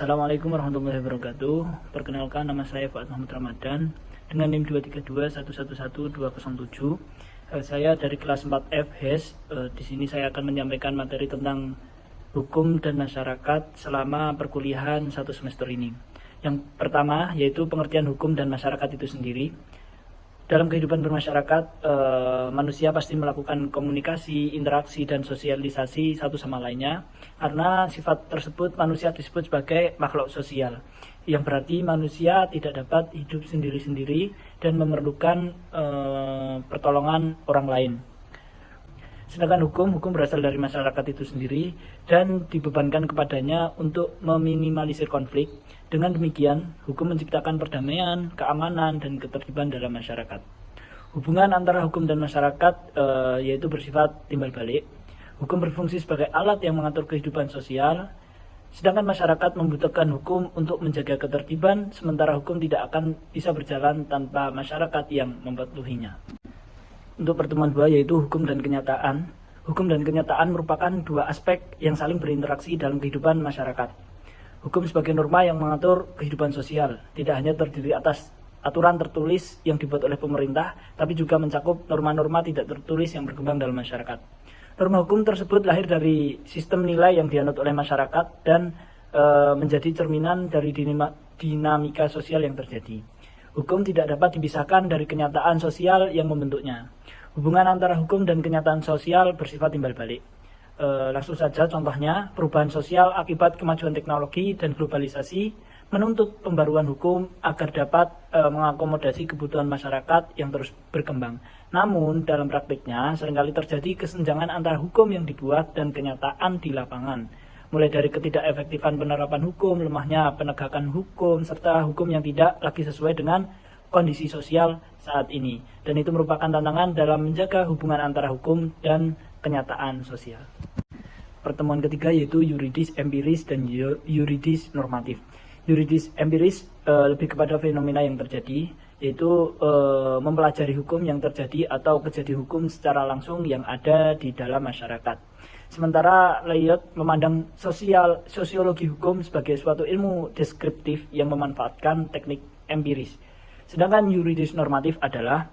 Assalamualaikum warahmatullahi wabarakatuh. Perkenalkan, nama saya Fuad Muhammad Ramadan dengan NIM 232111207. Saya dari kelas 4F HES. Di sini saya akan menyampaikan materi tentang hukum dan masyarakat selama perkuliahan satu semester ini. Yang pertama yaitu pengertian hukum dan masyarakat itu sendiri. Dalam kehidupan bermasyarakat, manusia pasti melakukan komunikasi, interaksi, dan sosialisasi satu sama lainnya. Karena sifat tersebut manusia disebut sebagai makhluk sosial, yang berarti manusia tidak dapat hidup sendiri-sendiri dan memerlukan pertolongan orang lain. Sedangkan hukum berasal dari masyarakat itu sendiri dan dibebankan kepadanya untuk meminimalisir konflik. Dengan demikian, hukum menciptakan perdamaian, keamanan, dan ketertiban dalam masyarakat. Hubungan antara hukum dan masyarakat yaitu bersifat timbal balik. Hukum berfungsi sebagai alat yang mengatur kehidupan sosial, sedangkan masyarakat membutuhkan hukum untuk menjaga ketertiban, sementara hukum tidak akan bisa berjalan tanpa masyarakat yang mematuhinya. Untuk pertemuan 2 yaitu hukum dan kenyataan. Hukum dan kenyataan merupakan dua aspek yang saling berinteraksi dalam kehidupan masyarakat. Hukum sebagai norma yang mengatur kehidupan sosial, tidak hanya terdiri atas aturan tertulis yang dibuat oleh pemerintah, tapi juga mencakup norma-norma tidak tertulis yang berkembang dalam masyarakat. Norma hukum tersebut lahir dari sistem nilai yang dianut oleh masyarakat dan menjadi cerminan dari dinamika sosial yang terjadi. Hukum tidak dapat dipisahkan dari kenyataan sosial yang membentuknya. Hubungan antara hukum dan kenyataan sosial bersifat timbal balik. Langsung saja contohnya, perubahan sosial akibat kemajuan teknologi dan globalisasi menuntut pembaruan hukum agar dapat mengakomodasi kebutuhan masyarakat yang terus berkembang. Namun, dalam praktiknya seringkali terjadi kesenjangan antara hukum yang dibuat dan kenyataan di lapangan. Mulai dari ketidakefektifan penerapan hukum, lemahnya penegakan hukum, serta hukum yang tidak lagi sesuai dengan kondisi sosial saat ini. Dan itu merupakan tantangan dalam menjaga hubungan antara hukum dan kenyataan sosial. Pertemuan ketiga yaitu yuridis empiris dan yuridis normatif. Yuridis empiris lebih kepada fenomena yang terjadi, yaitu mempelajari hukum yang terjadi atau kejadian hukum secara langsung yang ada di dalam masyarakat. Sementara Layot memandang sosiologi hukum sebagai suatu ilmu deskriptif yang memanfaatkan teknik empiris. Sedangkan yuridis normatif adalah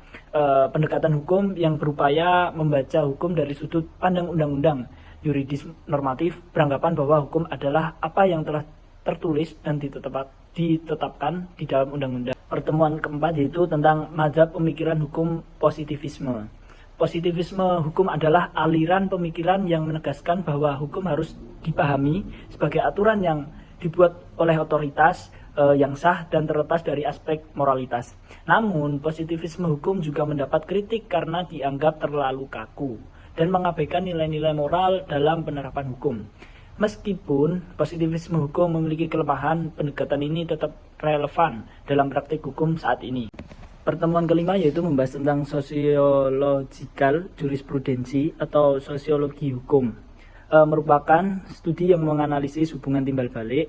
pendekatan hukum yang berupaya membaca hukum dari sudut pandang undang-undang. Yuridis normatif beranggapan bahwa hukum adalah apa yang telah tertulis dan ditetapkan di dalam undang-undang. Pertemuan keempat yaitu tentang mazhab pemikiran hukum positivisme. Positivisme hukum adalah aliran pemikiran yang menegaskan bahwa hukum harus dipahami sebagai aturan yang dibuat oleh otoritas yang sah dan terlepas dari aspek moralitas. Namun, positivisme hukum juga mendapat kritik karena dianggap terlalu kaku dan mengabaikan nilai-nilai moral dalam penerapan hukum. Meskipun positivisme hukum memiliki kelemahan, pendekatan ini tetap relevan dalam praktik hukum saat ini. Pertemuan kelima yaitu membahas tentang sosiological jurisprudensi atau sosiologi hukum. Merupakan studi yang menganalisis hubungan timbal balik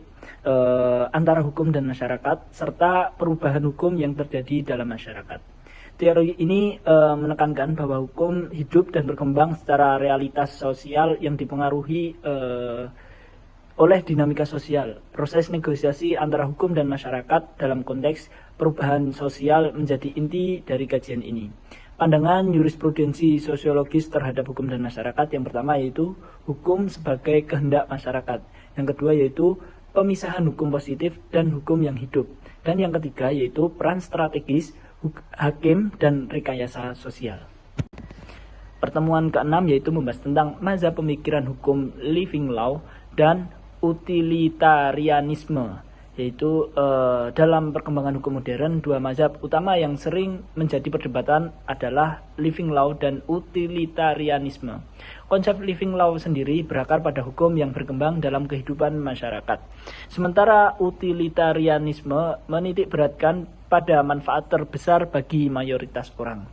antara hukum dan masyarakat serta perubahan hukum yang terjadi dalam masyarakat. Teori ini menekankan bahwa hukum hidup dan berkembang secara realitas sosial yang dipengaruhi oleh dinamika sosial. Proses negosiasi antara hukum dan masyarakat dalam konteks perubahan sosial menjadi inti dari kajian ini. Pandangan jurisprudensi sosiologis terhadap hukum dan masyarakat yang pertama yaitu hukum sebagai kehendak masyarakat. Yang kedua yaitu pemisahan hukum positif dan hukum yang hidup. Dan yang ketiga yaitu peran strategis hakim dan rekayasa sosial. Pertemuan keenam yaitu membahas tentang mazhab pemikiran hukum living law dan utilitarianisme, yaitu dalam perkembangan hukum modern dua mazhab utama yang sering menjadi perdebatan adalah living law dan utilitarianisme. Konsep living law sendiri berakar pada hukum yang berkembang dalam kehidupan masyarakat. Sementara utilitarianisme menitik beratkan pada manfaat terbesar bagi mayoritas orang.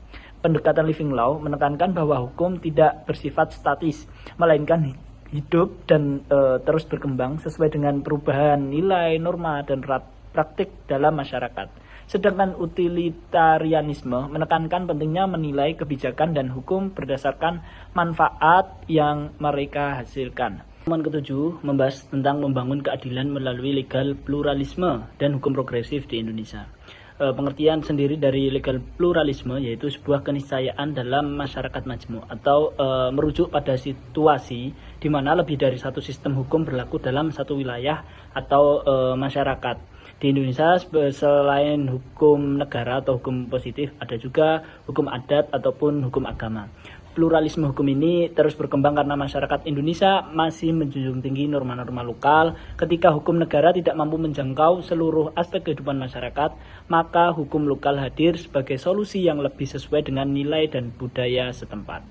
Pendekatan living law menekankan bahwa hukum tidak bersifat statis, melainkan hidup dan terus berkembang sesuai dengan perubahan nilai, norma, dan praktik dalam masyarakat. Sedangkan utilitarianisme menekankan pentingnya menilai kebijakan dan hukum berdasarkan manfaat yang mereka hasilkan. Pertemuan ketujuh membahas tentang membangun keadilan melalui legal pluralisme dan hukum progresif di Indonesia. Pengertian sendiri dari legal pluralisme yaitu sebuah keniscayaan dalam masyarakat majmuk atau merujuk pada situasi di mana lebih dari satu sistem hukum berlaku dalam satu wilayah atau masyarakat. Di Indonesia selain hukum negara atau hukum positif ada juga hukum adat ataupun hukum agama. Pluralisme hukum ini terus berkembang karena masyarakat Indonesia masih menjunjung tinggi norma-norma lokal. Ketika hukum negara tidak mampu menjangkau seluruh aspek kehidupan masyarakat, maka hukum lokal hadir sebagai solusi yang lebih sesuai dengan nilai dan budaya setempat.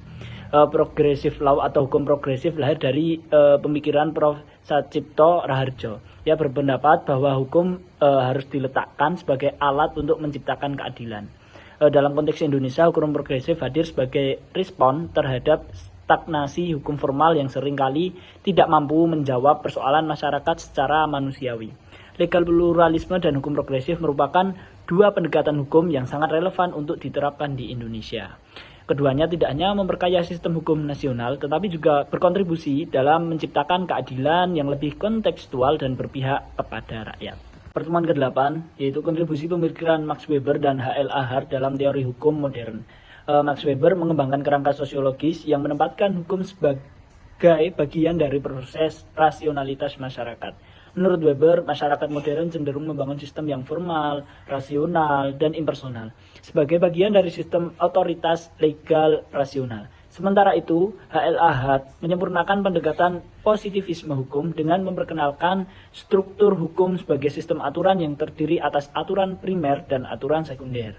Progressive law atau hukum progresif lahir dari pemikiran Prof. Satcipto Raharjo. Ia berpendapat bahwa hukum harus diletakkan sebagai alat untuk menciptakan keadilan. Dalam konteks Indonesia, hukum progresif hadir sebagai respon terhadap stagnasi hukum formal yang seringkali tidak mampu menjawab persoalan masyarakat secara manusiawi. Legal pluralisme dan hukum progresif merupakan dua pendekatan hukum yang sangat relevan untuk diterapkan di Indonesia. Keduanya tidak hanya memperkaya sistem hukum nasional, tetapi juga berkontribusi dalam menciptakan keadilan yang lebih kontekstual dan berpihak kepada rakyat. Pertemuan ke-8 yaitu kontribusi pemikiran Max Weber dan H.L. Ahart dalam teori hukum modern. Max Weber mengembangkan kerangka sosiologis yang menempatkan hukum sebagai bagian dari proses rasionalitas masyarakat. Menurut Weber, masyarakat modern cenderung membangun sistem yang formal, rasional, dan impersonal sebagai bagian dari sistem otoritas legal rasional. Sementara itu, H.L. Ahart menyempurnakan pendekatan positivisme hukum dengan memperkenalkan struktur hukum sebagai sistem aturan yang terdiri atas aturan primer dan aturan sekunder.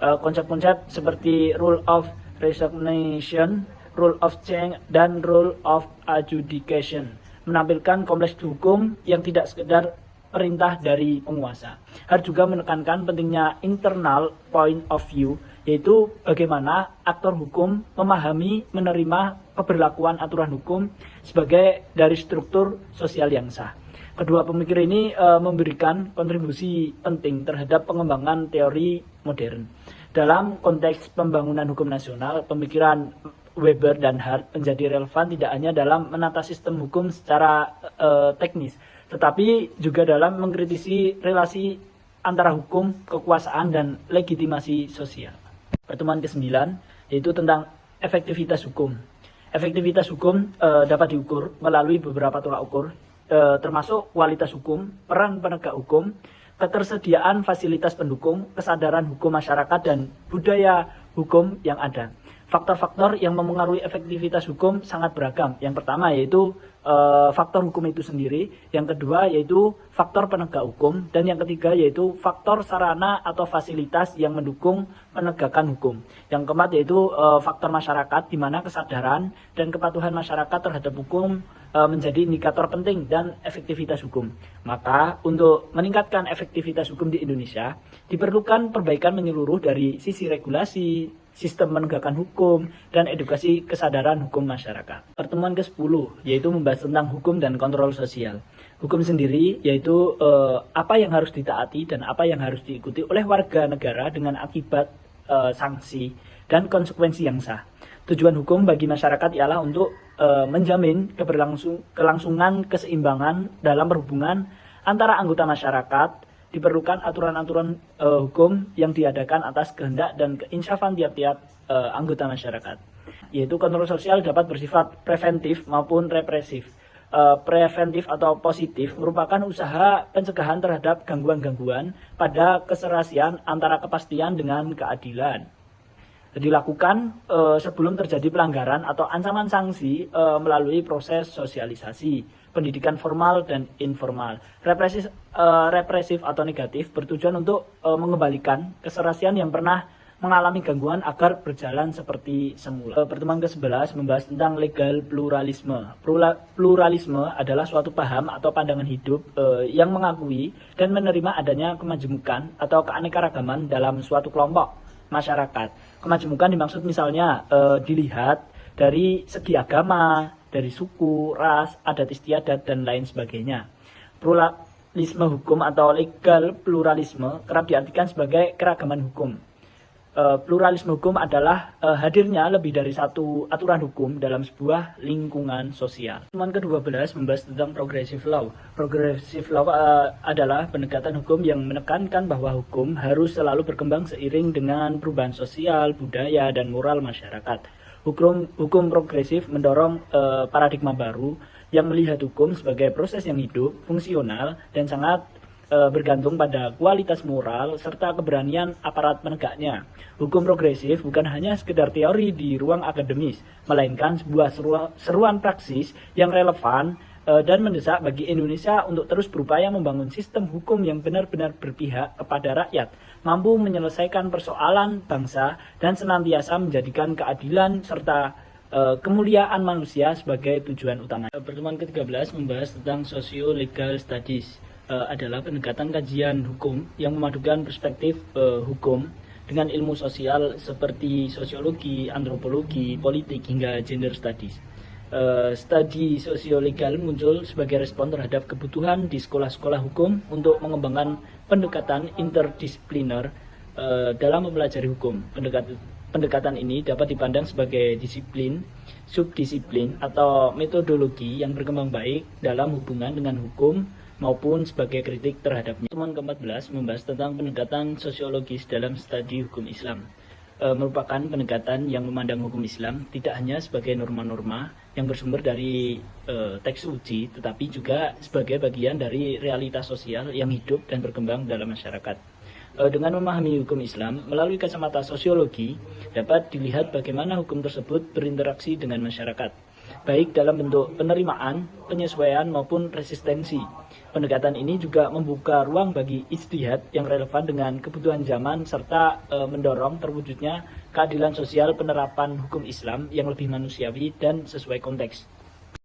Konsep-konsep seperti rule of resignation, rule of change, dan rule of adjudication menampilkan kompleks hukum yang tidak sekedar perintah dari penguasa. Hart juga menekankan pentingnya internal point of view, yaitu bagaimana aktor hukum memahami, menerima keberlakuan aturan hukum sebagai dari struktur sosial yang sah. Kedua pemikir ini memberikan kontribusi penting terhadap pengembangan teori modern. Dalam konteks pembangunan hukum nasional, pemikiran Weber dan Hart menjadi relevan tidak hanya dalam menata sistem hukum secara teknis, tetapi juga dalam mengkritisi relasi antara hukum, kekuasaan, dan legitimasi sosial. Pertemuan ke-9 yaitu tentang efektivitas hukum. Efektivitas hukum dapat diukur melalui beberapa tolak ukur, termasuk kualitas hukum, peran penegak hukum, ketersediaan fasilitas pendukung, kesadaran hukum masyarakat, dan budaya hukum yang ada. Faktor-faktor yang memengaruhi efektivitas hukum sangat beragam. Yang pertama yaitu faktor hukum itu sendiri, yang kedua yaitu faktor penegak hukum, dan yang ketiga yaitu faktor sarana atau fasilitas yang mendukung penegakan hukum. Yang keempat yaitu faktor masyarakat, di mana kesadaran dan kepatuhan masyarakat terhadap hukum menjadi indikator penting dan efektivitas hukum. Maka untuk meningkatkan efektivitas hukum di Indonesia diperlukan perbaikan menyeluruh dari sisi regulasi, sistem penegakan hukum, dan edukasi kesadaran hukum masyarakat. Pertemuan ke-10 yaitu membahas tentang hukum dan kontrol sosial. Hukum sendiri yaitu apa yang harus ditaati dan apa yang harus diikuti oleh warga negara dengan akibat sanksi dan konsekuensi yang sah. Tujuan hukum bagi masyarakat ialah untuk menjamin kelangsungan keseimbangan dalam perhubungan antara anggota masyarakat. Diperlukan aturan-aturan hukum yang diadakan atas kehendak dan keinsafan tiap-tiap anggota masyarakat. Yaitu kontrol sosial dapat bersifat preventif maupun represif. Preventif atau positif merupakan usaha pencegahan terhadap gangguan-gangguan pada keserasian antara kepastian dengan keadilan. Dilakukan sebelum terjadi pelanggaran atau ancaman sanksi melalui proses sosialisasi, pendidikan formal dan informal. Represif atau negatif bertujuan untuk mengembalikan keserasian yang pernah mengalami gangguan agar berjalan seperti semula. Pertemuan ke-11 membahas tentang legal pluralisme. Pluralisme adalah suatu paham atau pandangan hidup yang mengakui dan menerima adanya kemajemukan atau keanekaragaman dalam suatu kelompok masyarakat. Kemajemukan dimaksud misalnya dilihat dari segi agama, dari suku, ras, adat istiadat, dan lain sebagainya. Pluralisme hukum atau legal pluralisme kerap diartikan sebagai keragaman hukum. Pluralisme hukum adalah hadirnya lebih dari satu aturan hukum dalam sebuah lingkungan sosial. Pertemuan ke-12 membahas tentang progressive law. Progressive law adalah pendekatan hukum yang menekankan bahwa hukum harus selalu berkembang seiring dengan perubahan sosial, budaya, dan moral masyarakat. Hukum progresif mendorong paradigma baru yang melihat hukum sebagai proses yang hidup, fungsional, dan sangat bergantung pada kualitas moral serta keberanian aparat penegaknya. Hukum progresif bukan hanya sekedar teori di ruang akademis, melainkan sebuah seruan praksis yang relevan dan mendesak bagi Indonesia untuk terus berupaya membangun sistem hukum yang benar-benar berpihak kepada rakyat, mampu menyelesaikan persoalan bangsa, dan senantiasa menjadikan keadilan serta kemuliaan manusia sebagai tujuan utama. Pertemuan ke-13 membahas tentang socio-legal studies. Adalah pendekatan kajian hukum yang memadukan perspektif hukum dengan ilmu sosial seperti sosiologi, antropologi, politik, hingga gender studies. Studi sosiolegal muncul sebagai respon terhadap kebutuhan di sekolah-sekolah hukum untuk mengembangkan pendekatan interdisipliner dalam mempelajari hukum. Pendekatan ini dapat dipandang sebagai disiplin, subdisiplin, atau metodologi yang berkembang baik dalam hubungan dengan hukum maupun sebagai kritik terhadapnya. Pertemuan ke-14 membahas tentang pendekatan sosiologis dalam studi hukum Islam. Merupakan pendekatan yang memandang hukum Islam tidak hanya sebagai norma-norma yang bersumber dari teks suci, tetapi juga sebagai bagian dari realitas sosial yang hidup dan berkembang dalam masyarakat. Dengan memahami hukum Islam melalui kacamata sosiologi, dapat dilihat bagaimana hukum tersebut berinteraksi dengan masyarakat, baik dalam bentuk penerimaan, penyesuaian, maupun resistensi. Pendekatan ini juga membuka ruang bagi ijtihad yang relevan dengan kebutuhan zaman serta mendorong terwujudnya keadilan sosial penerapan hukum Islam yang lebih manusiawi dan sesuai konteks.